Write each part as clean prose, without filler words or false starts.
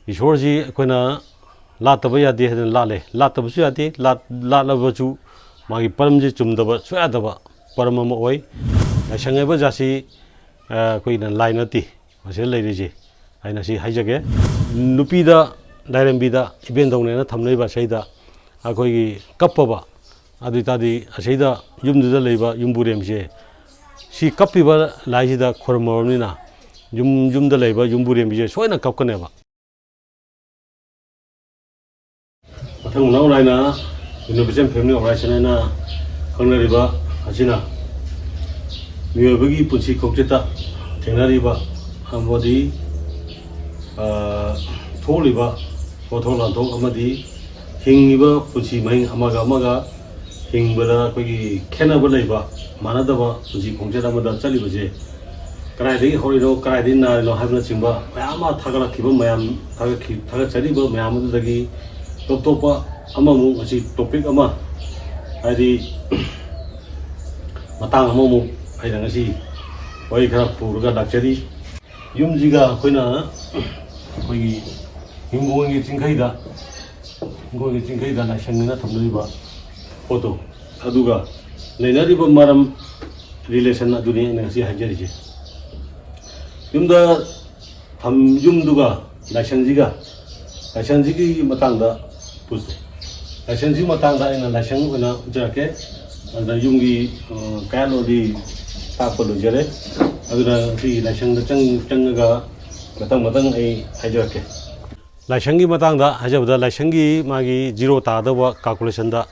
ꯏꯁꯣꯔꯁꯤ ꯑꯩꯈꯣꯏꯅ ꯂꯥꯠꯇꯕ ꯌꯥꯗꯦ ꯍꯥꯏꯗꯅ ꯂꯥꯠꯂꯦ ꯂꯥꯠꯇꯕꯁꯨ ꯌꯥꯗꯦ ꯂꯥꯠꯂꯕꯁꯨ ꯃꯥꯒꯤ ꯄꯔꯝꯁꯤ ꯆꯨꯝꯗꯕ ꯁꯨꯌꯥꯗꯕ ꯄꯔꯝ ꯑꯃ ꯑꯣꯏ ꯂꯥꯏꯁꯪ ꯍꯥꯏꯕ ꯖꯥꯠꯁꯤ ꯑꯩꯈꯣꯏꯅ ꯂꯥꯏ ꯅꯠꯇꯦ ꯃꯁꯤꯗ ꯂꯩꯔꯤꯁꯤ ꯑꯩꯅ ꯁꯤ ꯍꯥꯏꯖꯒꯦ ꯅꯨꯄꯤꯗ ꯂꯥꯏꯔꯦꯝꯕꯤꯗ ꯏꯕꯦꯟꯗꯧꯅꯦꯅ ꯊꯝꯅꯔꯤꯕ ꯑꯁꯤꯗ ꯑꯩꯈꯣꯏꯒꯤ ꯀꯞꯄꯕ ꯑꯗꯨ ꯑꯣꯏꯇꯥꯔꯗꯤ ꯑꯁꯤꯗ ꯌꯨꯝꯗꯨꯗ ꯂꯩꯕ ꯌꯨꯝꯕꯨꯔꯦꯝꯕꯁꯦ ꯁꯤ ꯀꯞꯄꯤꯕ ꯂꯥꯏꯁꯤꯗ ꯈꯨꯔꯨꯝꯃꯕꯅꯤꯅ ꯌꯨꯝꯗ ꯂꯩꯕ ꯌꯨꯝꯕꯨꯔꯦꯝꯕꯤꯁꯦ ꯁꯣꯏꯅ ꯀꯞꯀꯅꯦꯕ ꯃꯊꯪ ꯃꯅꯥꯎ ꯅꯥꯏꯅ ꯌꯨꯅꯤꯚꯔꯁꯦꯜ ꯐꯦꯃꯤꯂꯤ ꯑꯣꯔꯒꯅꯥꯏꯖꯦꯁꯟ ꯍꯥꯏꯅ ꯈꯪꯅꯔꯤꯕ ꯑꯁꯤꯅ ꯃꯤꯑꯣꯏꯕꯒꯤ ꯄꯨꯟꯁꯤ ꯈꯣꯡꯆꯠꯇ ꯊꯦꯡꯅꯔꯤꯕ ꯑꯃꯗꯤ ꯊꯣꯛꯂꯤꯕ ꯄꯣꯠꯊꯣꯛ ꯂꯥꯟꯊꯣꯛ ꯑꯃꯗꯤ ꯍꯤꯡꯉꯤꯕ ꯄꯨꯟꯁꯤ ꯃꯍꯤꯡ ꯑꯃꯒ ꯑꯃꯒ ꯍꯤꯡꯕꯗ ꯑꯩꯈꯣꯏꯒꯤ ꯈꯦꯠꯅꯕ ꯂꯩꯕ ꯃꯥꯟꯅꯗꯕ ꯄꯨꯟꯁꯤ ꯈꯣꯡꯆꯠ ꯑꯃꯗ ꯆꯠꯂꯤꯕꯁꯦ ꯀꯗꯥꯏꯗꯒꯤ ꯍꯧꯔꯤꯅꯣ ꯀꯗꯥꯏꯗꯒꯤ ꯅꯥꯔꯤꯅꯣ ꯍꯥꯏꯕꯅꯆꯤꯡꯕ ꯃꯌꯥꯝ ꯑꯃ ꯊꯥꯒꯠꯂꯛꯈꯤꯕ ꯃꯌꯥꯝ ꯊꯥꯒꯠꯆꯔꯤꯕ ꯃꯌꯥꯝ ꯑꯗꯨꯗꯒꯤ ꯇꯣꯞ ꯇꯣꯞꯄ ꯑꯃꯃꯨꯛ ꯉꯁꯤ ꯇꯣꯄꯤꯛ ꯑꯃ ꯍꯥꯏꯗꯤ ꯃꯇꯥꯡ ꯑꯃꯃꯨꯛ ꯑꯩꯅ ꯉꯁꯤ ꯋꯥꯔꯤ ꯈꯔ ꯄꯨꯔꯒ ꯂꯥꯛꯆꯔꯤ ꯌꯨꯝꯁꯤꯒ ꯑꯩꯈꯣꯏꯒꯤ ꯍꯤꯡꯒꯣꯜꯒꯤ ꯆꯤꯡꯈꯩꯗ ꯂꯥꯏꯁꯪꯅ ꯊꯝꯅꯔꯤꯕ ꯄꯣꯠꯇꯣ ꯑꯗꯨꯒ ꯂꯩꯅꯔꯤꯕ ꯃꯔꯝ ꯔꯤꯂꯦꯁꯟ ꯑꯗꯨꯅꯤ ꯑꯩꯅꯉꯁꯤ ꯍꯥꯏꯖꯔꯤꯁꯦ ꯌꯨꯝꯗꯨꯒ ꯂꯥꯏꯁꯪꯁꯤꯒꯤ ꯃꯇꯥꯡꯗ ꯂꯥꯏꯁꯪꯁꯤꯒꯤ ꯃꯇꯥꯡꯗ ꯑꯩꯅ ꯂꯥꯏꯁꯪ ꯑꯣꯏꯅ ꯎꯠꯆꯔꯛꯀꯦ ꯑꯗꯨꯗ ꯌꯨꯝꯒꯤ ꯀꯌꯥꯠꯂꯣꯟꯗꯤ ꯇꯥꯛꯄ ꯂꯣꯏꯖꯔꯦ ꯑꯗꯨꯅ ꯁꯤ ꯂꯥꯏꯁꯪꯗ ꯆꯪꯉꯒ ꯃꯊꯪ ꯑꯩ ꯍꯥꯏꯖꯔꯛꯀꯦ ꯂꯥꯏꯁꯪꯒꯤ ꯃꯇꯥꯡꯗ ꯍꯥꯏꯖꯕꯗ ꯂꯥꯏꯁꯪꯒꯤ ꯃꯥꯒꯤ ꯖꯤꯔꯣ ꯇꯥꯗꯧꯕ ꯀꯥꯜꯀꯨꯂꯦꯁꯟꯗ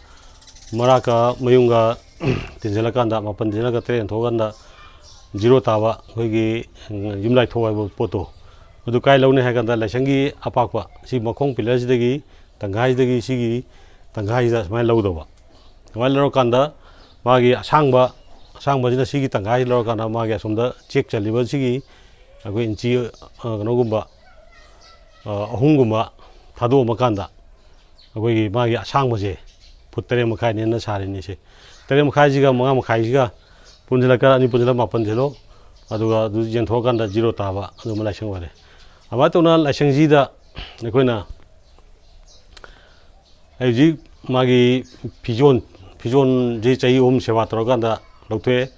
ꯃꯔꯥꯛꯀ ꯃꯌꯨꯡꯒ ꯇꯤꯟꯁꯤꯜꯂꯀꯥꯟꯗ ꯃꯥꯄꯟ ꯇꯤꯟꯁꯤꯜꯂꯒ 3 ꯌꯦꯟꯊꯣꯛꯑꯀꯥꯟꯗ ꯖꯤꯔꯣ ꯇꯥꯕ ꯑꯩꯈꯣꯏꯒꯤ ꯌꯨꯝꯂꯥꯏꯊꯣꯛ ꯍꯥꯏꯕ ꯄꯣꯠꯇꯣ ꯑꯗꯨ ꯀꯥꯏ ꯂꯧꯅꯤ ꯍꯥꯏ ꯀꯥꯟꯗ ꯂꯥꯏꯁꯪꯒꯤ ꯑꯄꯥꯛꯄ ꯁꯤ ꯃꯈꯣꯡ ꯄꯤꯂꯔꯁꯤꯗꯒꯤ ꯇꯪꯈꯥꯏꯁꯤꯗꯒꯤ ꯁꯤꯒꯤ ꯇꯪꯈꯥꯏꯁꯤꯗ ꯁꯨꯃꯥꯏꯅ ꯂꯧꯗꯧꯕ ꯑꯗꯨꯃꯥꯏꯅ ꯂꯧꯔꯀꯥꯟꯗ ꯃꯥꯒꯤ ꯑꯁꯥꯡꯕꯁꯤꯅ ꯁꯤꯒꯤ ꯇꯪꯈꯥꯏ ꯂꯧꯔꯀꯥꯟꯗ ꯃꯥꯒꯤ ꯑꯁꯣꯝꯗ ꯆꯦꯛ ꯆꯜꯂꯤꯕ ꯁꯤꯒꯤ ꯑꯩꯈꯣꯏ ꯏꯟꯆꯤ ꯀꯩꯅꯣꯒꯨꯝꯕ 3 ꯊꯥꯗꯣꯛꯑꯝꯃꯀꯥꯟꯗ ꯑꯩꯈꯣꯏꯒꯤ ꯃꯥꯒꯤ ꯑꯁꯥꯡꯕꯁꯦ ꯐꯨꯠ 3.5ꯅꯦꯅ ꯁꯥꯔꯤꯅꯤꯁꯦ 3.5ꯁꯤꯒ 5.5ꯁꯤꯒ ꯄꯨꯟꯁꯤꯜꯂꯛꯀꯥꯟꯗ 2 ꯄꯨꯟꯁꯤꯜꯂꯒ 9 ꯁꯤꯜꯂꯣ ꯑꯗꯨꯒ ꯑꯗꯨ ꯌꯦꯟꯊꯣꯛꯑꯀꯥꯟꯗ ꯖꯤꯔꯣ ꯇꯥꯕ ꯑꯗꯨꯝꯕ ꯂꯥꯏꯁꯪ ꯑꯣꯏꯔꯦ ꯑꯗꯨꯃꯥꯏꯅ ꯇꯧꯅ ꯂꯥꯏꯁꯪꯁꯤꯗ ꯑꯩꯈꯣꯏꯅ ꯍꯧꯖꯤꯛ ꯃꯥꯒꯤ ꯐꯤꯖꯣꯟꯁꯤ ꯆꯍꯤ 3 ꯁꯦꯕꯥ ꯇꯧꯔꯀꯥꯟꯗ ꯂꯧꯊꯣꯛꯑꯦ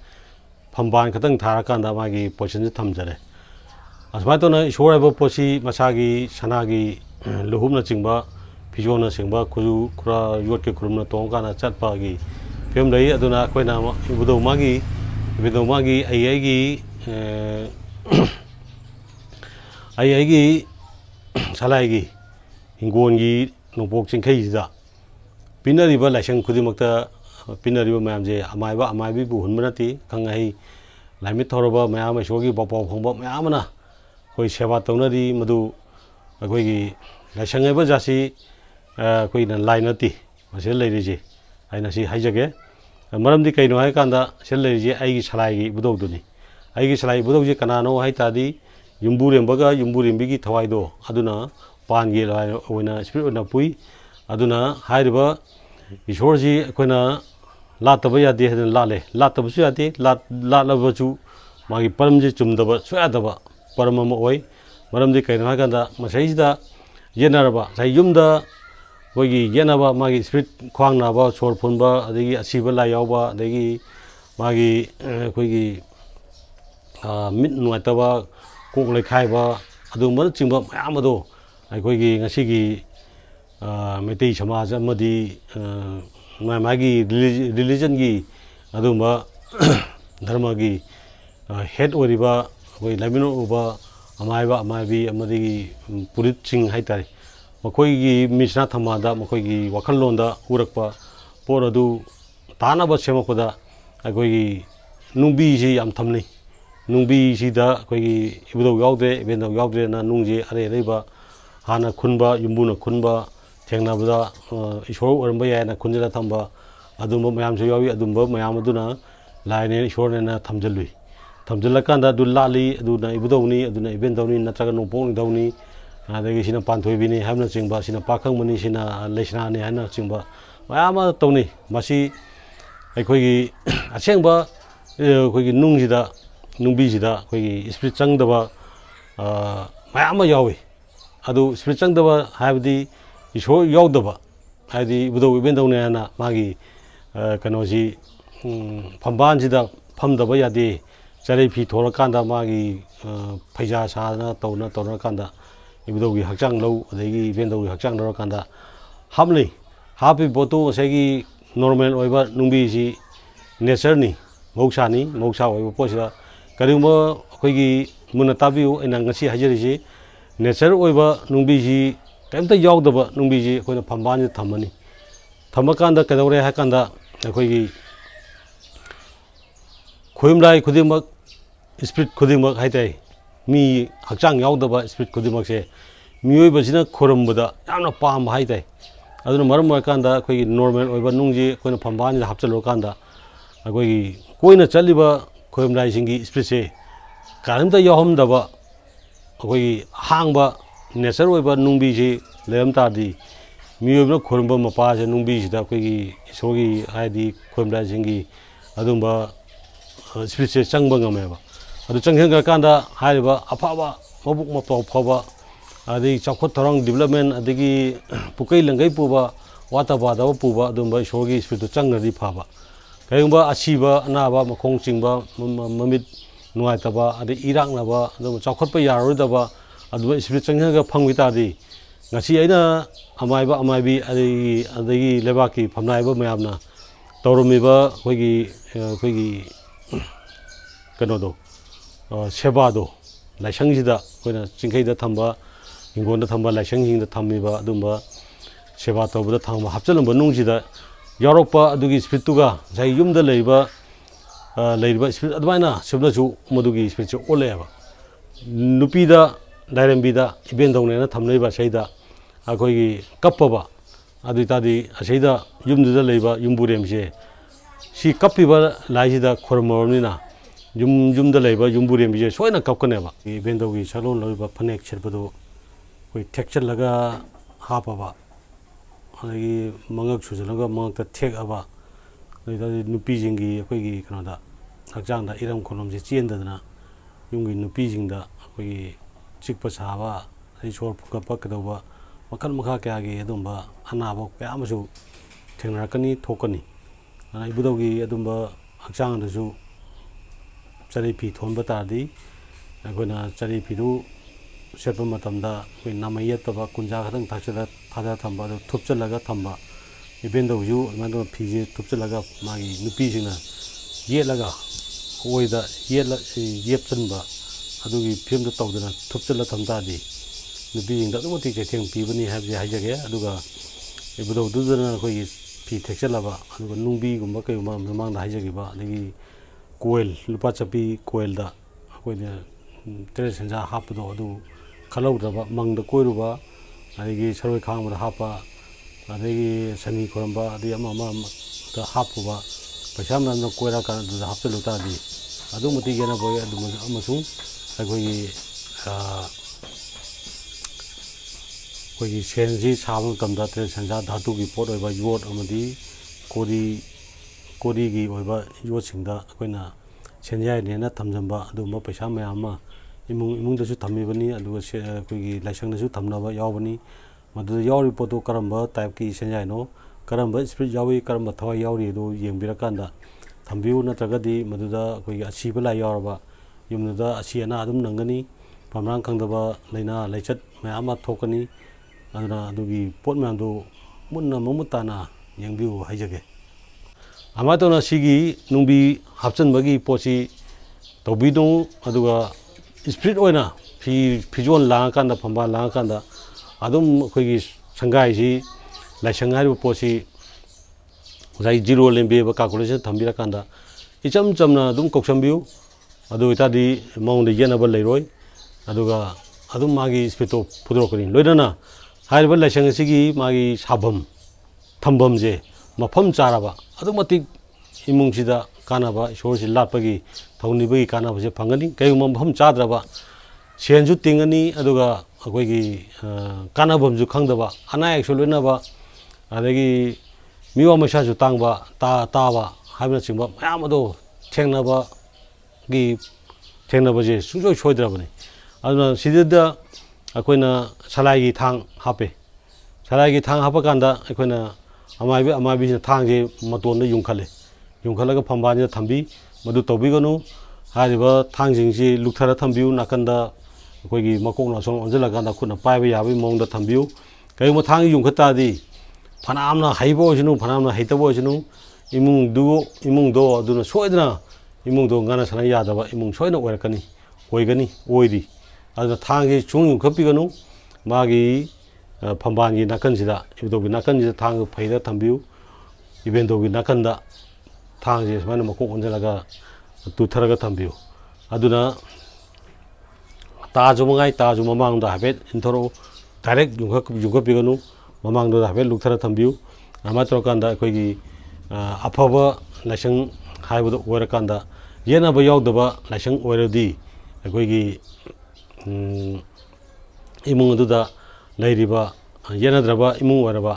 ꯐꯝꯕꯥꯟ ꯈꯛꯇꯪ ꯊꯥꯔꯀꯥꯟꯗ ꯃꯥꯒꯤ ꯄꯣꯖꯤꯁꯟꯁꯤ ꯊꯝꯖꯔꯦ ꯑꯁꯨꯃꯥꯏꯅ ꯇꯧꯅ ꯏꯁꯣꯔ ꯍꯥꯏꯕ ꯄꯣꯠꯁꯤ ꯃꯁꯥꯒꯤ ꯁꯅꯥꯒꯤ ꯂꯨꯍꯨꯞꯅꯆꯤꯡꯕ ꯐꯤꯖꯣꯜꯅꯆꯤꯡꯕ ꯈꯨꯖꯨ ꯈꯨꯔꯥ ꯌꯣꯠꯀꯤ ꯈꯨꯔꯨꯝꯅ ꯇꯣꯡꯉꯀꯥꯟꯗ ꯆꯠꯄꯒꯤ ꯐꯤꯕꯝ ꯂꯩ ꯑꯗꯨꯅ ꯑꯩꯈꯣꯏꯅ ꯏꯕꯨꯙꯧ ꯃꯥꯒꯤ ꯑꯩꯒꯤ ꯁꯂꯥꯏꯒꯤ ꯍꯤꯡꯒꯣꯜꯒꯤ ꯅꯣꯡꯄꯣꯛ ꯆꯤꯡꯈꯩꯁꯤꯗ ꯄꯤꯅꯔꯤꯕ ꯂꯥꯏꯁꯪ ꯈꯨꯗꯤꯡꯃꯛꯇ ꯄꯤꯅꯔꯤꯕ ꯃꯌꯥꯝꯁꯦ ꯑꯃꯥꯏꯕꯕꯨ ꯍꯨꯟꯕ ꯅꯠꯇꯦ ꯈꯪꯍꯩ ꯂꯥꯏꯃꯤꯠ ꯊꯧꯔꯕ ꯃꯌꯥꯝ ꯏꯁꯣꯔꯒꯤ ꯄꯥꯎ ꯐꯪꯕ ꯃꯌꯥꯝ ꯑꯃꯅ ꯑꯩꯈꯣꯏ ꯁꯦꯕꯥ ꯇꯧꯅꯔꯤ ꯃꯗꯨ ꯑꯩꯈꯣꯏꯒꯤ ꯂꯥꯏꯁꯪ ꯍꯥꯏꯕ ꯖꯥꯠꯁꯤ ꯑꯩꯈꯣꯏꯅ ꯂꯥꯏ ꯅꯠꯇꯦ ꯃꯁꯤꯗ ꯂꯩꯔꯤꯁꯤ ꯑꯩꯅ ꯁꯤ ꯍꯥꯏꯖꯒꯦ ꯃꯔꯝꯗꯤ ꯀꯩꯅꯣ ꯍꯥꯏꯀꯥꯟꯗ ꯁꯤꯗ ꯂꯩꯔꯤꯁꯤ ꯑꯩꯒꯤ ꯁꯂꯥꯏꯒꯤ ꯏꯕꯨꯙꯧꯗꯨꯅꯤ ꯑꯩꯒꯤ ꯁꯂꯥꯏ ꯏꯕꯨꯙꯧꯁꯤ ꯀꯅꯥꯅꯣ ꯍꯥꯏ ꯇꯥꯔꯗꯤ ꯌꯨꯝꯕꯨꯔꯦꯝꯕꯒ ꯌꯨꯝꯕꯨꯔꯦꯝꯕꯤꯒꯤ ꯊꯋꯥꯏꯗꯣ ꯑꯗꯨꯅ ꯄꯥꯟꯒꯤ ꯑꯣꯏꯅ ꯁ꯭ꯄꯤꯔꯤꯠ ꯑꯣꯏꯅ ꯄꯨꯏ ꯑꯗꯨꯅ ꯍꯥꯏꯔꯤꯕ ꯏꯁꯣꯔꯁꯤ ꯑꯩꯈꯣꯏꯅ ꯂꯥꯠꯇꯕ ꯌꯥꯗꯦ ꯍꯥꯏꯗꯅ ꯂꯥꯠꯂꯦ ꯂꯥꯠꯇꯕꯁꯨ ꯌꯥꯗꯦ ꯂꯥꯠꯂꯕꯁꯨ ꯃꯥꯒꯤ ꯄꯔꯝꯁꯤ ꯆꯨꯝꯗꯕ ꯁꯨꯌꯥꯗꯕ ꯄꯔꯝ ꯑꯃ ꯑꯣꯏ ꯃꯔꯝꯗꯤ ꯀꯩꯅꯣ ꯍꯥꯏꯀꯥꯟꯗ ꯃꯁꯤꯁꯤꯗ ꯌꯦꯠꯅꯔꯕ ꯉꯁꯥꯏ ꯌꯨꯝꯗ ꯑꯩꯈꯣꯏꯒꯤ ꯌꯦꯠꯅꯕ ꯃꯥꯒꯤ ꯁ꯭ꯄꯤꯔꯤꯠ ꯈ꯭ꯋꯥꯡ ꯅꯥꯕ ꯁꯣꯔ ꯐꯨꯟꯕ ꯑꯗꯒꯤ ꯑꯁꯤꯕ ꯂꯥꯏ ꯌꯥꯎꯕ ꯑꯗꯒꯤ ꯃꯥꯒꯤ ꯑꯩꯈꯣꯏꯒꯤ ꯃꯤꯠ ꯅꯨꯡꯉꯥꯏꯇꯕ ꯀꯣꯛ ꯂꯩꯈꯥꯏꯕ ꯑꯗꯨꯒꯨꯝꯕꯅꯆꯤꯡꯕ ꯃꯌꯥꯝ ꯑꯗꯣ ꯑꯩꯈꯣꯏꯒꯤ ꯉꯁꯤꯒꯤ ꯃꯩꯇꯩ ꯁꯃꯥꯖ ꯑꯃꯗꯤ ꯃꯥꯒꯤ ꯔꯤꯂꯤꯖꯟꯒꯤ ꯑꯗꯨꯒꯨꯝꯕ ꯙꯔꯃꯒꯤ ꯍꯦꯠ ꯑꯣꯏꯔꯤꯕ ꯑꯩꯈꯣꯏ ꯂꯩꯃꯤꯟꯅꯔꯨꯕ ꯑꯃꯥꯏꯕꯤ ꯑꯃꯗꯤ ꯄꯨꯔꯤꯠꯁꯤꯡ ꯍꯥꯏꯇꯥꯔꯦ ꯃꯈꯣꯏꯒꯤ ꯃꯤꯠꯁꯅꯥ ꯊꯝꯕꯥꯜꯗ ꯃꯈꯣꯏꯒꯤ ꯋꯥꯈꯜꯂꯣꯟꯗ ꯎꯔꯛꯄ ꯄꯣꯠ ꯑꯗꯨ ꯇꯥꯅꯕ ꯁꯦꯝꯃꯛꯄꯗ ꯑꯩꯈꯣꯏꯒꯤ ꯅꯨꯡꯕꯤꯁꯤ ꯌꯥꯝ ꯊꯝꯅꯩ ꯅꯨꯡꯕꯤꯁꯤꯗ ꯑꯩꯈꯣꯏꯒꯤ ꯏꯕꯨꯙꯧ ꯌꯥꯎꯗ꯭ꯔꯦ ꯏꯕꯦꯟꯗꯧ ꯌꯥꯎꯗ꯭ꯔꯦꯅ ꯅꯨꯡꯁꯤ ꯑꯔꯩꯕ ꯍꯥꯟꯅ ꯈꯨꯟꯕ ꯌꯨꯝꯕꯨꯅ ꯈꯨꯟꯕ ꯊꯦꯡꯅꯕꯗ ꯏꯁꯣꯔ ꯑꯣꯏꯔꯝꯕ ꯌꯥꯏꯅ ꯈꯨꯟꯖꯤꯜꯂ ꯊꯝꯕ ꯑꯗꯨꯝꯕ ꯃꯌꯥꯝꯁꯨ ꯌꯥꯎꯏ ꯑꯗꯨꯝꯕ ꯃꯌꯥꯝ ꯑꯗꯨꯅ ꯂꯥꯏꯅꯦ ꯏꯁꯣꯔꯅꯦꯅ ꯊꯝꯖꯤꯜꯂꯨꯏ ꯊꯝꯖꯤꯜꯂꯀꯥꯟꯗ ꯑꯗꯨ ꯂꯥꯠꯂꯤ ꯑꯗꯨꯅ ꯏꯕꯨꯙꯧꯅꯤ ꯑꯗꯨꯅ ꯏꯕꯦꯟꯗꯧꯅꯤ ꯅꯠꯇ꯭ꯔꯒ ꯅꯣꯡꯄꯣꯛ ꯅꯤꯡꯊꯧꯅꯤ ꯑꯗꯒꯤ ꯁꯤꯅ ꯄꯥꯟꯊꯣꯏꯕꯤꯅꯤ ꯍꯥꯏꯕꯅꯆꯤꯡꯕ ꯁꯤꯅ ꯄꯥꯈꯪꯕꯅꯤ ꯁꯤꯅ ꯂꯩꯁꯅꯥꯅꯤ ꯍꯥꯏꯅꯆꯤꯡꯕ ꯃꯌꯥꯝ ꯑꯃ ꯇꯧꯅꯩ ꯃꯁꯤ ꯑꯩꯈꯣꯏꯒꯤ ꯑꯁꯦꯡꯕ ꯑꯩꯈꯣꯏꯒꯤ ꯅꯨꯡꯕꯤꯁꯤꯗ ꯑꯩꯈꯣꯏꯒꯤ ꯏꯁꯄꯤꯔꯤꯠ ꯆꯪꯗꯕ ꯃꯌꯥꯝ ꯑꯃ ꯌꯥꯎꯏ ꯑꯗꯨ ꯁ꯭ꯄꯤꯔꯤꯠ ꯆꯪꯗꯕ ꯍꯥꯏꯕꯗꯤ ꯏꯁꯣꯔ ꯌꯥꯎꯗꯕ ꯍꯥꯏꯗꯤ ꯏꯕꯨꯙꯧ ꯏꯕꯦꯟꯗꯧꯅꯦ ꯍꯥꯏꯅ ꯃꯥꯒꯤ ꯀꯩꯅꯣꯁꯤ ꯐꯝꯕꯥꯜꯁꯤꯗ ꯐꯝꯗꯕ ꯌꯥꯗꯦ ꯆꯔꯩ ꯐꯤ ꯊꯣꯔꯀꯥꯟꯗ ꯃꯥꯒꯤ ꯐꯩꯖꯥ ꯁꯥꯗꯅ ꯇꯧꯅꯔꯀꯥꯟꯗ 이부더기 학장 로 어디 이벤더기 학장 로 간다 합리 하피 보통 세기 노멀 오이바 농비지 네처니 목사니 목사 오이바 포시다 그리고 거기 문화 따비우 에난 것이 하저리지 네처 오이바 농비지 깜다 야우더바 농비지 거기 반반이 담으니 담아간다 그다음에 할간다 거기 고임라이 고디막 스피릿 고디막 하이데 미 학장 야우더바 스피릿 고디막세 미오이버지나 코름보다 야나 빰 하이데 아두는 머름 말간다 거기 노멀 오이바 농지 거기 반반이 합절로 간다 거기 고이나 잘리바 고임라이 신기 스피릿세 가름다 야홈다바 거기 항바 네처 오이바 농비지 레엄타디 미오이버 코름바 마파제 농비지다 거기 소기 하이디 고임라이 신기 아두바 스피릿세 짱방가메바 아두 짱hen가 간다 하이바 아파바 모북 모파 파바 아디 자코 토랑 디벨롭먼트 아디기 부케이 랑가이 부바 와타바다 부바 아두바 소기 스피릿 짱나디 파바 그리고 아시바 아나바 마콩징바 마밋 누아이타바 아디 이랑나바 아두 자코빠 야로다바 아두 스피릿 짱hen가 팡위타디 ngasi aina amaibi adagi lebaki phamnaiba mayamna tawrumiba khoigi kanodo sebado laisangida koina chingkhaida thamba hingonda thamba laisangingda thammiba adumba seba tawbada thamba hapchalamba nungsida yaropa adugi spirituga jai yumda leiba spirit adwaina sebnachu madugi spirit oleba nupida dairambida ibendonena thamnaiba saida akoigi kappaba aditadi asaida yumduda leiba yumburemse si kappiba laisida khormornina yumda leiba yumburemse soina kapkaneba ibendogi salon loiba phanek cherbado koi tekchalaga hapaba agi mangak sujalaga mangakta thekaba aditadi nupijingi akoigi kanoda hakjangda iram khonomse chendadana yumgi nupijingda akoigi chikpa saba ai sor phukapa kadaba makal makha kya adumba anaba kya amasu thengnarakani thokani ana ibudogi adumba hakchang dasu chari phi thonba tadi akoina chari phi du sepa matamda koi namayet taba kunja khadang thachada thada thamba do thupchalaga thamba ibendo ju mando phi je thupchalaga magi nupi jingna yelaga oida yepchanba adugi phimda tawdana thupchala thamdadi nupi jingda dumoti chetheng pibani habje haijage aduga ibudo dudana koi phi thekchalaba aduga nungbi gumba kayuma mamangda haijagiba adigi coil lupa chapi coil da koina tre senja hapdo adu khalaudraba mangda koiruba adigi saroi khangba hapa adigi sani koramba adi ama da hapuba pasamna no koira kan da hapchalu ta di adu muti gena boy adu amasung akoigi koigi senji sabang kamda tre senja dhatu gi pot oiba yot amadi kori gi oiba yot singda koina senjai nena thamjamba adu ma paisa mayama imung dasu thamibani adu koigi laisang dasu thamnaba yawbani madu yawri poto karamba type ki senjai no karamba spirit yawi karamba thawai yawri do yengbirakanda thambiu natragadi maduda koigi asiba la yawraba yumnuda asiana adum nangani pamrang khangdaba leina leichat mayama thokani aduna adugi pot mayamdo munna mamutana yengbiu haijage amatona sigi nungbi hapchanbagi pochi tobidong aduga spirit oina fijon langakanda phamba langakanda adum koigi sangai si laisangai pochi zai zero lembe ba calculation thambira kanda icham chamna adum koksambiu adu itadi maunde yenaba leiroi aduga adum magi spirito pudrokani loidana hairba laisang sigi magi sabam thambamje mafam charaba adumatik imungsida kanaba sorsi latpagi thaunibagi kanaba je phangani kayuma mafam chadraba senju tingani aduga akoigi kanabamju khangdaba anayak soloinaba adagi miwa masaju tangba taba haibna chingba mayamado thengnaba je sujoi choidrabani aduna sidida ꯑꯩꯈꯣꯏꯅ ꯁꯂꯥꯏꯒꯤ ꯊꯥꯡ ꯍꯥꯞꯄꯦ ꯁꯂꯥꯏꯒꯤ ꯊꯥꯡ ꯍꯥꯞꯄ ꯀꯥꯟꯗ ꯑꯩꯈꯣꯏꯅ ꯑꯃꯥꯏꯕꯤꯁꯤꯅ ꯊꯥꯡꯁꯦ ꯃꯇꯣꯟꯗ ꯌꯨꯡꯈꯠꯂꯦ ꯌꯨꯡꯈꯠꯂꯒ ꯐꯝꯕꯥꯜꯁꯤꯗ ꯊꯝꯕꯤ ꯃꯗꯨ ꯇꯧꯕꯤꯒꯅꯨ ꯍꯥꯏꯔꯤꯕ ꯊꯥꯡꯁꯤꯡꯁꯤ ꯂꯨꯛꯊꯔ ꯊꯝꯕꯤꯌꯨ ꯅꯥꯀꯟꯗ ꯑꯩꯈꯣꯏꯒꯤ ꯃꯀꯣꯛꯅ ꯑꯁꯣꯝ ꯑꯣꯟꯁꯤꯜꯂꯀꯥꯟꯗ ꯈꯨꯠꯅ ꯄꯥꯏꯕ ꯌꯥꯕꯒꯤ ꯃꯑꯣꯡꯗ ꯊꯝꯕꯤꯌꯨ ꯀꯔꯤꯒꯨꯝꯕ ꯊꯥꯡꯁꯤ ꯌꯨꯡꯈꯠ ꯇꯥꯔꯗꯤ ꯐꯅꯌꯥꯝꯅ ꯍꯩꯕ ꯑꯣꯏꯁꯅꯨ ꯐꯅꯌꯥꯝꯅ ꯍꯩꯇꯕ ꯑꯣꯏꯁꯅꯨ ꯏꯃꯨꯡꯗꯣ ꯑꯗꯨꯅ ꯁꯣꯏꯗꯅ ꯏꯃꯨꯡꯗꯣ ꯉꯥꯟꯅ ꯁꯥꯟꯅ ꯌꯥꯗꯕ ꯏꯃꯨꯡ ꯁꯣꯏꯗꯅ ꯑꯣꯏꯔꯤ ꯑꯗꯨꯅ ꯊꯥꯡꯁꯤ ꯁꯨꯡ ꯌꯨꯡꯈꯠꯄꯤꯒꯅꯨ ꯃꯥꯒꯤ ꯐꯝꯕꯥꯜꯒꯤ ꯅꯥꯀꯟꯁꯤꯗ ꯏꯕꯨꯙꯧꯒꯤ ꯅꯥꯀꯟꯁꯤꯗ ꯊꯥꯡꯗꯨ ꯐꯩꯔꯒ ꯊꯝꯕꯤꯌꯨ ꯏꯕꯦꯟꯗꯧꯒꯤ ꯅꯥꯀꯟꯗ ꯊꯥꯡꯁꯦ ꯁꯨꯃꯥꯏꯅ ꯃꯀꯣꯛ ꯑꯣꯟꯁꯤꯜꯂꯒ ꯇꯨꯊꯔꯒ ꯊꯝꯕꯤꯌꯨ ꯑꯗꯨꯅ ꯇꯥꯁꯨ ꯃꯉꯥꯏ ꯇꯥꯁꯨ ꯃꯃꯥꯡꯗ ꯍꯥꯏꯐꯦꯠ ꯏꯟꯊꯣꯔꯛꯎ ꯗꯥꯏꯔꯦꯛ ꯌꯨꯡꯈꯠꯄꯤꯒꯅꯨ ꯃꯃꯥꯡꯗꯨꯗ ꯍꯥꯏꯐꯦꯠ ꯂꯨꯛꯊꯔ ꯊꯝꯕꯤꯌꯨ ꯑꯗꯨꯃꯥꯏꯅ ꯇꯧꯔꯀꯥꯟꯗ ꯑꯩꯈꯣꯏꯒꯤ ꯑꯐꯕ ꯂꯥꯏꯁꯪ ꯍꯥꯏꯕꯗꯣ ꯑꯣꯏꯔꯀꯥꯟꯗ ꯌꯦꯠꯅꯕ ꯌꯥꯎꯗꯕ ꯂꯥꯏꯁꯪ ꯑꯣꯏꯔꯗꯤ ꯑꯩꯈꯣꯏꯒꯤ ꯏꯃꯨꯡ ꯑꯗꯨꯗ ꯂꯩꯔꯤꯕ ꯌꯦꯠꯅꯗ꯭ꯔꯕ ꯏꯃꯨꯡ ꯑꯣꯏꯔꯕ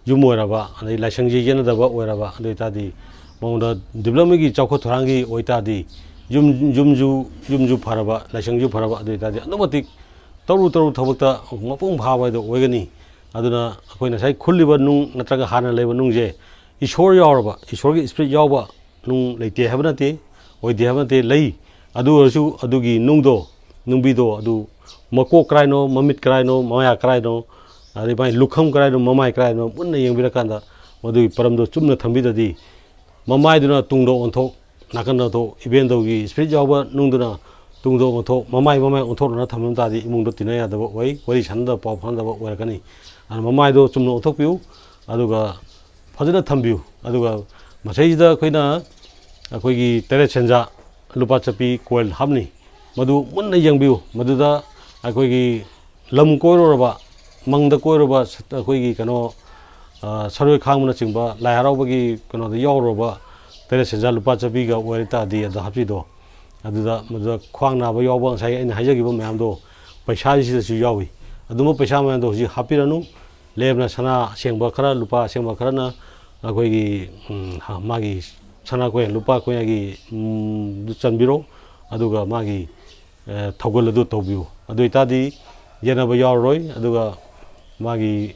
ꯌꯨꯝ ꯑꯣꯏꯔꯕ ꯑꯗꯩ ꯂꯥꯏꯁꯪꯁꯤ ꯌꯦꯠꯅꯗꯕ ꯑꯣꯏꯔꯕ ꯑꯗꯨ ꯑꯣꯏꯇꯥꯔꯗꯤ ꯃꯉꯣꯟꯗ ꯗꯤꯕꯂꯞꯃꯦꯟꯒꯤ ꯆꯥꯎꯈꯠ ꯊꯧꯔꯥꯡꯒꯤ ꯑꯣꯏꯇꯥꯔꯗꯤ ꯌꯨꯝꯁꯨ ꯐꯔꯕ ꯂꯥꯏꯁꯪꯁꯨ ꯐꯔꯕ ꯑꯗꯨ ꯑꯣꯏꯇꯥꯔꯗꯤ ꯑꯗꯨꯛꯀꯤ ꯃꯇꯤꯛ ꯇꯧꯔꯨ ꯊꯕꯛꯇ ꯃꯄꯨꯡ ꯐꯥꯕ ꯍꯥꯏꯗꯣ ꯑꯣꯏꯒꯅꯤ ꯑꯗꯨꯅ ꯑꯩꯈꯣꯏꯅ ꯉꯁꯥꯏ ꯈꯨꯜꯂꯤꯕ ꯅꯨꯡ ꯅꯠꯇ꯭ꯔꯒ ꯍꯥꯟꯅ ꯂꯩꯕ ꯅꯨꯡꯁꯦ ꯏꯁꯣꯔ ꯌꯥꯎꯔꯕ ꯏꯁꯣꯔꯒꯤ ꯁ꯭ꯄꯤꯔꯤꯠ ꯌꯥꯎꯕ ꯅꯨꯡ ꯂꯩꯇꯦ ꯍꯥꯏꯕ ꯅꯠꯇꯦ ꯑꯣꯏꯗꯦ ꯍꯥꯏꯕ ꯅꯠꯇꯦ ꯂꯩ ꯑꯗꯨ ꯑꯣꯏꯔꯁꯨ ꯑꯗꯨꯒꯤ ꯅꯨꯡꯕꯤꯗꯣ ꯑꯗꯨ ꯃꯀꯣꯛ ꯀꯔꯥꯏꯅꯣ ꯃꯃꯤꯠ ꯀꯔꯥꯏꯅꯣ ꯃꯌꯥ ꯀꯔꯥꯏꯅꯣ ꯑꯗꯩ ꯃꯥꯏ ꯂꯨꯈꯝ ꯀꯔꯥꯏꯅꯣ ꯃꯃꯥꯏ ꯀꯔꯥꯏꯅꯣ ꯃꯨꯟꯅ ꯌꯦꯡꯕꯤꯔꯀꯥꯟꯗ ꯃꯗꯨꯒꯤ ꯄꯔꯝꯗꯣ ꯆꯨꯝꯅ ꯊꯝꯕꯤꯗ꯭ꯔꯗꯤ ꯃꯃꯥꯏꯗꯨꯅ ꯇꯨꯡꯗ ꯑꯣꯟꯊꯣꯛ ꯅꯥꯀꯟꯗ ꯑꯣꯟꯊꯣꯛ ꯏꯕꯦꯟꯗꯧꯒꯤ ꯁ꯭ꯄꯤꯔꯤꯠ ꯌꯥꯎꯕ ꯅꯨꯡꯗꯨꯅ ꯇꯨꯡꯗ ꯑꯣꯟꯊꯣꯛ ꯃꯃꯥꯏ ꯑꯣꯟꯊꯣꯛꯅꯅ ꯊꯝꯕ ꯇꯥꯔꯗꯤ ꯏꯃꯨꯡꯗꯣ ꯇꯤꯟꯅ ꯌꯥꯗꯕ ꯑꯣꯏ ꯋꯥꯔꯤ ꯁꯥꯟꯅꯗꯕ ꯄꯥꯎ ꯐꯥꯎꯅꯗꯕ ꯑꯣꯏꯔꯛꯀꯅꯤ ꯑꯗꯨꯅ ꯃꯃꯥꯏꯗꯣ ꯆꯨꯝꯅ ꯑꯣꯟꯊꯣꯛꯄꯤꯌꯨ ꯑꯗꯨꯒ ꯐꯖꯅ ꯊꯝꯕꯤꯌꯨ ꯑꯗꯨꯒ ꯃꯁꯤꯗ ꯑꯩꯈꯣꯏꯒꯤ ꯇꯔꯦꯠ ꯁꯦꯟꯖꯥ ꯂꯨꯄꯥ ꯆꯞꯄꯤ ꯀꯣꯏꯜ ꯍꯥꯞꯅꯤ ꯃꯗꯨ ꯃꯨꯟꯅ ꯌꯦꯡꯕꯤꯌꯨ ꯃꯗꯨꯗ ꯑꯩꯈꯣꯏꯒꯤ ꯂꯝ ꯀꯣꯏꯔꯨꯔꯕ ꯃꯪꯗ ꯀꯣꯏꯔꯨꯕ ꯑꯩꯈꯣꯏꯒꯤ ꯁꯔꯣꯏ ꯈꯥꯡꯕꯅꯆꯤꯡꯕ ꯂꯥꯏ ꯍꯔꯥꯎꯕꯒꯤ ꯀꯩꯅꯣꯗ ꯌꯥꯎꯔꯨꯔꯕ ꯇꯔꯦꯠ ꯁꯦꯟꯖꯥ ꯂꯨꯄꯥ ꯆꯞꯄꯤꯒ ꯑꯣꯏꯔ ꯇꯥꯔꯗꯤ ꯑꯗ ꯍꯥꯞꯄꯤꯗꯣ ꯃꯗꯨꯗ ꯈ꯭ꯋꯥꯡ ꯅꯥꯕ ꯌꯥꯎꯕ ꯉꯁꯥꯏ ꯑꯩꯅ ꯍꯥꯏꯖꯈꯤꯕ ꯃꯌꯥꯝꯗꯣ ꯄꯩꯁꯥꯁꯤꯗꯁꯨ ꯌꯥꯎꯏ ꯑꯗꯨꯝꯕ ꯄꯩꯁꯥ ꯃꯌꯥꯝꯗꯣ ꯍꯧꯖꯤꯛ ꯍꯥꯞꯄꯤꯔꯅꯨ ꯂꯦꯝꯅ ꯁꯅꯥ ꯑꯁꯦꯡꯕ ꯈꯔ ꯂꯨꯄꯥ ꯑꯁꯦꯡꯕ ꯈꯔꯅ ꯑꯩꯈꯣꯏꯒꯤ ꯃꯥꯒꯤ ꯁꯅꯥ ꯀꯣꯏꯟ ꯂꯨꯄꯥ ꯀꯣꯏꯟꯒꯤ ꯆꯟꯕꯤꯔꯣ ꯑꯗꯨꯒ ꯃꯥꯒꯤ ꯊꯧꯒꯜ ꯑꯗꯨ ꯇꯧꯕꯤꯌꯨ ꯑꯗꯨ ꯑꯣꯏꯇꯥꯔꯗꯤ ꯌꯦꯠꯅꯕ ꯌꯥꯎꯔꯔꯣꯏ ꯑꯗꯨꯒ ꯃꯥꯒꯤ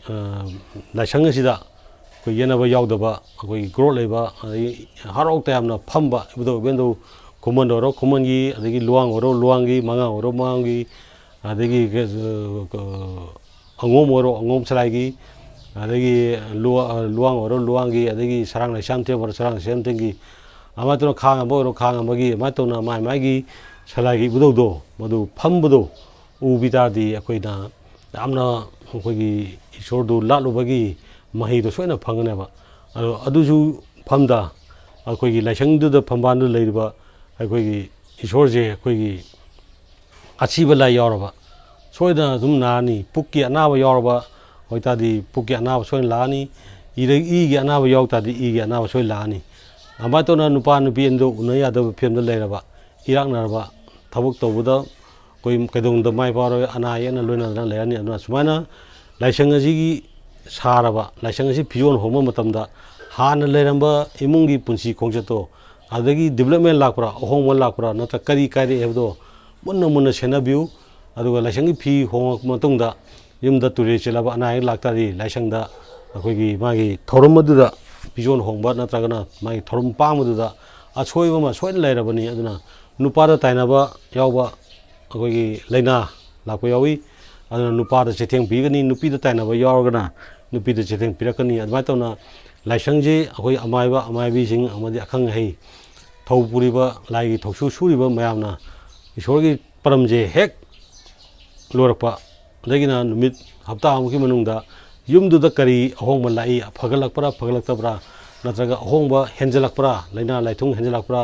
ꯂꯥꯏꯁꯪ ꯑꯁꯤꯗ ꯑꯩꯈꯣꯏ ꯌꯦꯠꯅꯕ ꯌꯥꯎꯗꯕ ꯑꯩꯈꯣꯏꯒꯤ ꯒ꯭ꯔꯣꯠ ꯂꯩꯕ ꯑꯗꯒꯤ ꯍꯔꯥꯎ ꯇꯌꯥꯝꯅ ꯐꯝꯕ ꯏꯕꯦꯟꯗꯧ ꯈꯨꯃꯟ ꯑꯣꯏꯔꯣ ꯈꯨꯃꯟꯒꯤ ꯑꯗꯒꯤ ꯂꯨꯋꯥꯡ ꯑꯣꯏꯔꯣ ꯂꯨꯋꯥꯡꯒꯤ ꯃꯉꯥꯡ ꯑꯣꯏꯔꯣ ꯃꯉꯥꯡꯒꯤ ꯑꯗꯒꯤ ꯑꯉꯣꯝ ꯑꯣꯏꯔꯣ ꯑꯉꯣꯝ ꯁꯂꯥꯏꯒꯤ ꯑꯗꯒꯤ ꯂꯨꯋꯥꯡ ꯑꯣꯏꯔꯣ ꯂꯨꯋꯥꯡꯒꯤ ꯑꯗꯒꯤ ꯁꯔꯥꯡ ꯂꯩꯁꯥꯝꯊꯦꯝ ꯑꯣꯏꯔꯣ ꯁꯔꯥꯡ ꯂꯩꯁꯥꯝꯊꯦꯝꯒꯤ ꯑꯗꯨꯃꯥꯏꯅ ꯇꯧꯅ ꯈꯥꯡ ꯑꯃ ꯑꯣꯏꯔꯣ ꯈꯥꯡ ꯑꯃꯒꯤ ꯑꯗꯨꯃꯥꯏꯅ ꯇꯧꯅ ꯃꯥꯒꯤ ꯁꯂꯥꯏꯒꯤ ꯏꯕꯨꯙꯧꯗꯣ ꯃꯗꯨ ꯐꯝꯕꯗꯣ ꯎꯕꯤ ꯇꯥꯔꯗꯤ ꯑꯩꯈꯣꯏꯅ ꯌꯥꯝꯅ ꯑꯩꯈꯣꯏꯒꯤ ꯏꯁꯣꯔꯗꯨ ꯂꯥꯠꯂꯨꯕꯒꯤ ꯃꯍꯩꯗꯣ ꯁꯣꯏꯅ ꯐꯪꯒꯅꯦꯕ ꯑꯗꯨꯁꯨ ꯐꯝꯗ ꯑꯩꯈꯣꯏꯒꯤ ꯂꯥꯏꯁꯪꯗꯨꯗ ꯐꯝꯕꯥꯜꯗꯨ ꯂꯩꯔꯤꯕ ꯑꯩꯈꯣꯏꯒꯤ ꯏꯁꯣꯔꯁꯦ ꯑꯩꯈꯣꯏꯒꯤ ꯑꯁꯤꯕ ꯂꯥꯏ ꯌꯥꯎꯔꯕ ꯁꯣꯏꯗꯅ ꯑꯗꯨꯝ ꯅꯥꯔꯅꯤ ꯄꯨꯛꯀꯤ ꯑꯅꯥꯕ ꯌꯥꯎꯔꯕ ꯑꯣꯏꯇꯥꯔꯗꯤ ꯄꯨꯛꯀꯤ ꯑꯅꯥꯕ ꯁꯣꯏꯅ ꯂꯥꯛꯑꯅꯤ ꯏꯒꯤ ꯑꯅꯥꯕ ꯌꯥꯎ ꯇꯥꯔꯗꯤ ꯏꯒꯤ ꯑꯅꯥꯕ ꯁꯣꯏꯅ ꯂꯥꯛꯑꯅꯤ ꯑꯗꯨꯃꯥꯏꯅ ꯇꯧꯅ ꯅꯨꯄꯥ ꯅꯨꯄꯤ ꯑꯅꯤꯗꯣ ꯎꯅ ꯌꯥꯗꯕ ꯐꯤꯕꯝꯗ ꯂꯩꯔꯕ ꯏꯔꯥꯛꯅꯔꯕ ꯊꯕꯛ ꯇꯧꯕꯗ ꯑꯩꯈꯣꯏ ꯀꯩꯗꯧꯅꯨꯡꯗ ꯃꯥꯏ ꯄꯥꯛꯔꯣꯏ ꯑꯅꯥ ꯑꯌꯦꯛꯅ ꯂꯣꯏꯅꯗꯅ ꯂꯩꯔꯅꯤ ꯑꯗꯨꯅ ꯁꯨꯃꯥꯏꯅ ꯂꯥꯏꯁꯪ ꯑꯁꯤꯒꯤ ꯁꯥꯔꯕ ꯂꯥꯏꯁꯪ ꯑꯁꯤ ꯐꯤꯖꯣꯜ ꯍꯣꯡꯕ ꯃꯇꯝꯗ ꯍꯥꯟꯅ ꯂꯩꯔꯝꯕ ꯏꯃꯨꯡꯒꯤ ꯄꯨꯟꯁꯤ ꯈꯣꯡꯆꯠꯇꯣ ꯑꯗꯒꯤ ꯗꯤꯕꯂꯞꯃꯦꯟ ꯂꯥꯛꯄ꯭ꯔꯥ ꯑꯍꯣꯡꯕ ꯂꯥꯛꯄ꯭ꯔꯥ ꯅꯠꯇ꯭ꯔꯒ ꯀꯔꯤ ꯀꯥꯏꯔꯛꯑꯦ ꯍꯥꯏꯕꯗꯣ ꯃꯨꯟꯅ ꯁꯦꯟꯅꯕꯤꯌꯨ ꯑꯗꯨꯒ ꯂꯥꯏꯁꯪꯒꯤ ꯐꯤ ꯍꯣꯡꯉꯛꯄ ꯃꯇꯨꯡꯗ ꯌꯨꯝꯗ ꯇꯨꯔꯦ ꯆꯦꯜꯂꯕ ꯑꯅꯥ ꯑꯌꯦꯛ ꯂꯥꯛꯇꯥꯔꯗꯤ ꯂꯥꯏꯁꯪꯗ ꯑꯩꯈꯣꯏꯒꯤ ꯃꯥꯒꯤ ꯊꯧꯔꯝ ꯑꯗꯨꯗ ꯐꯤꯖꯣꯜ ꯍꯣꯡꯕ ꯅꯠꯇ꯭ꯔꯒꯅ ꯃꯥꯒꯤ ꯊꯧꯔꯝ ꯄꯥꯡꯕꯗꯨꯗ ꯑꯁꯣꯏꯕ ꯑꯃ ꯁꯣꯏꯅ ꯂꯩꯔꯕꯅꯤ ꯑꯗꯨꯅ ꯅꯨꯄꯥꯗ ꯇꯥꯏꯅꯕ ꯌꯥꯎꯕ ꯑꯩꯈꯣꯏꯒꯤ ꯂꯥꯏꯅꯥ ꯂꯥꯛꯄ ꯌꯥꯎꯏ ꯑꯗꯨꯅ ꯅꯨꯄꯥꯗ ꯆꯩꯊꯦꯡ ꯄꯤꯒꯅꯤ ꯅꯨꯄꯤꯗ ꯇꯥꯏꯅꯕ ꯌꯥꯎꯔꯒꯅ ꯅꯨꯄꯤꯗ ꯆꯩꯊꯦꯡ ꯄꯤꯔꯛꯀꯅꯤ ꯑꯗꯨꯃꯥꯏꯅ ꯇꯧꯅ ꯂꯥꯏꯁꯪꯁꯤ ꯑꯩꯈꯣই ꯑꯃꯥꯏꯕ ꯑꯃꯥꯏꯕꯤꯁꯤꯡ ꯑꯃꯗꯤ ꯑꯈꯪ ꯑꯍꯩ ꯊꯧ ꯄꯨꯔꯤꯕ ꯂꯥꯏꯒꯤ ꯊꯧꯁꯨ ꯁꯨꯔꯤꯕ ꯃꯌꯥꯝꯅ ꯏꯁꯣꯔꯒꯤ ꯄꯔꯝꯁꯦ ꯍꯦꯛ ꯂꯣꯏꯔꯛꯄ ꯑꯗꯒꯤꯅ ꯅꯨꯃꯤꯠ ꯍꯞꯇꯥ ꯑꯃꯨꯛꯀꯤ ꯃꯅꯨꯡꯗ ꯌꯨꯝꯗꯨꯗ ꯀꯔꯤ ꯑꯍꯣꯡꯕ ꯂꯥꯛꯏ ꯐꯒꯠꯂꯛꯄ꯭ꯔꯥ ꯐꯒꯠꯂꯛꯇꯕ꯭ꯔꯥ ꯅꯠꯇ꯭ꯔꯒ ꯑꯍꯣꯡꯕ ꯍꯦꯟꯖꯜꯂꯛꯄ꯭ꯔꯥ ꯂꯥꯏꯅꯥ ꯂꯥꯏꯊꯨꯡ ꯍꯦꯟꯖꯜꯂꯛꯄ꯭ꯔꯥ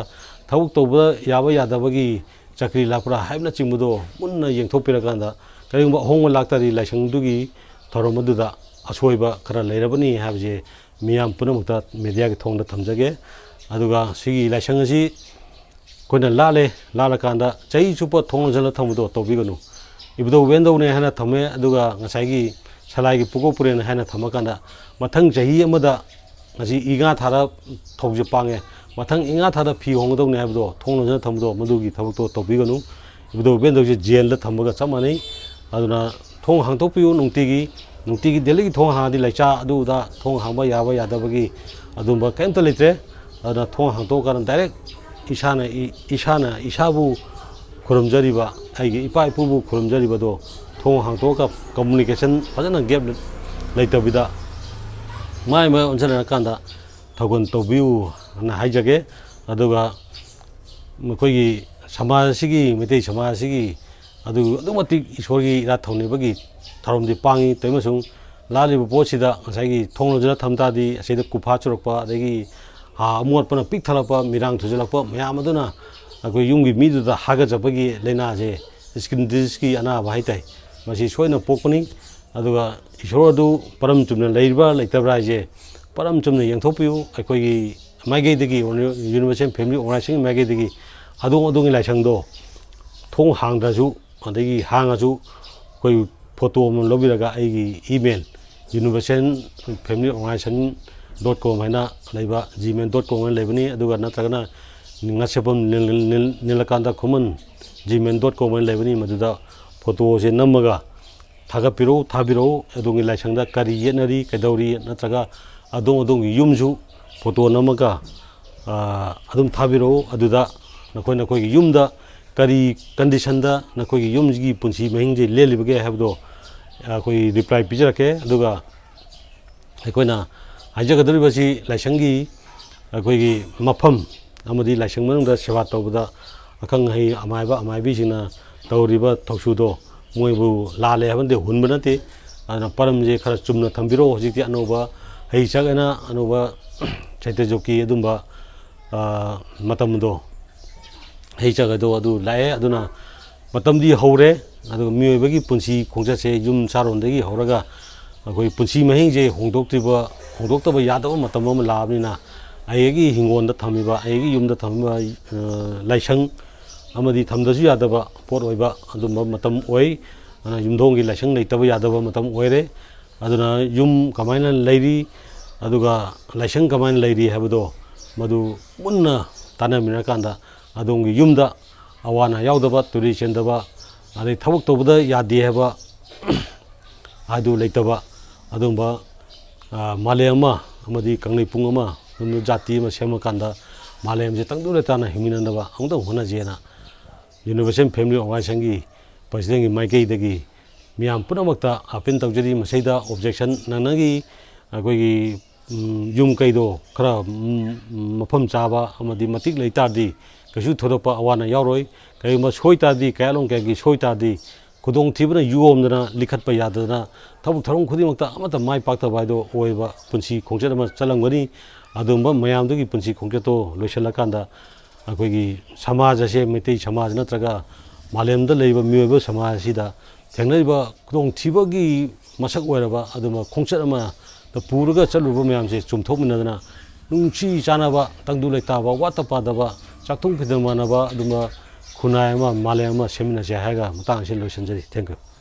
ꯊꯕꯛ ꯇꯧꯕ ꯌꯥꯕ ꯌꯥꯗꯕꯒꯤ ꯆꯀ꯭ꯔꯤ ꯂꯥꯛꯄ꯭ꯔꯥ ꯍꯥꯏꯕꯅꯆꯤꯡꯕꯗꯣ ꯃꯨꯟꯅ ꯌꯦꯡꯊꯣꯛꯄꯤꯔꯀꯥꯟꯗ ꯀꯔꯤꯒꯨꯝꯕ ꯑꯍꯣꯡꯕ ꯂꯥꯛꯇꯥꯔꯗꯤ ꯂꯥꯏꯁꯪꯗꯨꯒꯤ ꯊꯧꯔꯝ ꯑꯗꯨꯗ ꯑꯁꯣꯏꯕ ꯈꯔ ꯂꯩꯔꯕꯅꯤ ꯍꯥꯏꯕꯁꯦ ꯃꯤꯌꯥꯝ ꯄꯨꯝꯅꯃꯛꯇ ꯃꯦꯗꯤꯌꯥꯒꯤ ꯊꯣꯡꯗ ꯊꯝꯖꯒꯦ ꯑꯗꯨꯒ ꯁꯤꯒꯤ ꯂꯥꯏꯁꯪ ꯑꯁꯤ ꯑꯩꯈꯣꯏꯅ ꯂꯥꯠꯂꯀꯥꯟꯗ ꯆꯍꯤ ꯆꯨꯞꯄ ꯊꯣꯡ ꯂꯣꯟꯁꯤꯜꯂ ꯊꯝꯕꯗꯣ ꯇꯧꯕꯤꯒꯅꯨ ꯏꯕꯨꯙꯧ ꯏꯕꯦꯟꯗꯧꯅꯦ ꯍꯥꯏꯅ ꯊꯝꯃꯦ ꯑꯗꯨꯒ ꯉꯁꯥꯏꯒꯤ ꯁꯂꯥꯏꯒꯤ ꯄꯨꯀꯣꯛ ꯄꯨꯔꯦꯟ ꯍꯥꯏꯅ ꯊꯝꯃꯀꯥꯟꯗ ꯃꯊꯪ ꯆꯍꯤ ꯑꯃꯗ ꯉꯁꯤ ꯏꯉꯥ ꯊꯥꯗ ꯊꯧꯁꯦ ꯄꯥꯡꯉꯦ ꯃꯊꯪ ꯏꯉꯥ ꯊꯥꯗ ꯐꯤ ꯍꯣꯡꯒꯗꯧꯅꯦ ꯍꯥꯏꯕꯗꯣ ꯊꯣꯡ ꯂꯣꯟꯁꯤꯜꯂ ꯊꯝꯕꯗꯣ ꯃꯗꯨꯒꯤ ꯊꯕꯛꯇꯣ ꯇꯧꯕꯤꯒꯅꯨ ꯏꯕꯨꯙꯧ ꯏꯕꯦꯟꯗꯧꯁꯦ ꯖꯦꯜꯗ ꯊꯝꯕꯒ ꯆꯞ ꯃꯥꯟꯅꯩ ꯑꯗꯨꯅ thong hang to piu nungtigi delhi thong hang di laicha adu da thong hang ba yada bagi adum ba kaim to litre ada thong hang to karan direct isabu khurum jari ba ai ipa ipu bu khurum jari ba do thong hang to ka communication fajana gap laita bida mai ma onjana kanda thogon to biu na haijage aduga mukoi samajigi mete samajigi adu adumati ishorgi ra thongni bagi tharom di pangi toimasung lali bu pochida asai thonglo jara thamta di asai kupa churokpa adagi ha amot pana pik thalapa mirang thujalakpa mayam aduna akoi yumgi midu da haga japagi leina je skin disease ki ana bhai tai masi soina pokpani aduga ishor adu param chumna leiba leitabra je param chumna yangthopiu akoi maige degi university family organization maige degi adong laisangdo thong hangdaju adagi hangaju koi photo mon lobiraga aigi email university family organization.com haina leiba gmail.com leibani aduga natragana ngasepam nilakanda common gmail.com leibani maduda photo je namaga thagapiro thabiro adongi laisangda kari yenari kaidauri natraga adong yumju photo namaga adum thabiro aduda nakoi yumda kari condition da nakoi yumji punsi mahingje lelibage habdo koi reply pijrake aduga akoina hajagadri basi laisangi akoi mafam amadi laisang manungda sewa tawbada akang hai amaibi sina tawriba thoksudo moibu lale habande hunbanate ana paramje khara chumna thambiro hojikti anoba hei chagana anoba chaitajoki adumba matamdo hei chagado adu lae aduna matamdi hore adu miyoibagi punsi khongjase yum sarondagi horaga akoi punsi mahingje hongdoktaba yadaba matam ama labnina aigi hingonda thamiba aigi yumda thamiba laisang amadi thamdasu yadaba pot oiba adumba matam oi yumdongi laisang leitaba yadaba matam oire aduna yum kamaina leiri aduga laisang kamaina leiri habado madu munna tanamina kanda adongi yumda awana yaudaba turi chendaba adai thabuk tobada yadi haba adu leitaba adumba malema amadi kangnei pungama nunu jati ma sema kanda malem je tangdure tana himinandaba angdong hona jena university family organization gi president gi maikei dagi miam punamakta apin tawjari masaida objection nanagi akoi gi yum kaido khara mafam chaba amadi matik leitardi kasu thodopa awana yauroi kai ma soitadi kailong kai soitadi kudong thibna yuomdana likhatpa yadana thabuk tharong khudimakta amata mai pakta baido oiba punsi khongchat ma chalangani adumba mayamdagi punsi khongchato loisalakanda akoi gi samaj ase metei samaj natraga malemda leiba miyoba samaj sida thengnaiba kudong thibagi masak oiraba aduma khongchat ama da puraga chaluba mayamse chumthokminadana nungchi chanaba tangdu leitaba watapadaba chakthong phidamanaba aduma khunai ama malema seminase haga matang se loisanjari thank you